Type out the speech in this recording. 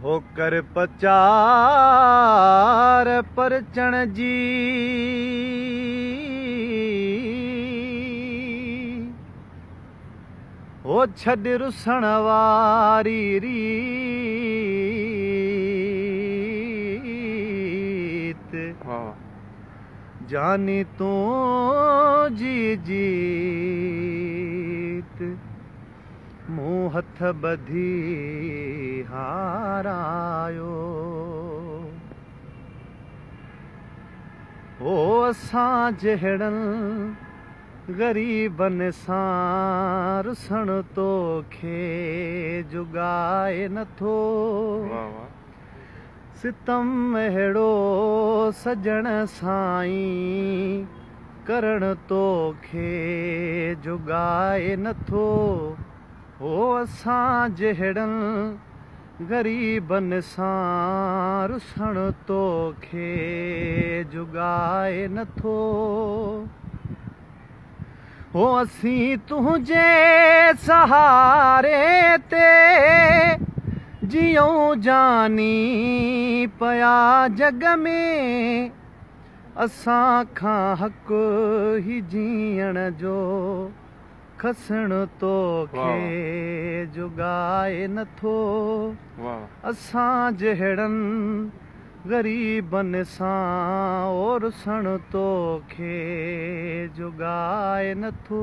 होकर पचार परचण जी हो छॾ रुसण वारी रीत जानी तूं जी जीत मूं हथ ॿधी हारायो हो असां जहिड़नि ग़रीबनि सां रुसण तोखे जुगाए नथो सितम अहिड़ो सजण साईं करण तोखे जुगाए नथो हो असां जहिड़नि ग़रीबनि सां रुसण तोखे जुगाए नथो हो असीं तुंहिंजे सहारे ते जियूं जानी पया जग में असां खां हक़ ही जीअण जो खसण तोखे जुगाए नथो असां जहिड़नि ग़रीबनि सां रुसण तोखे जुगाए नथो।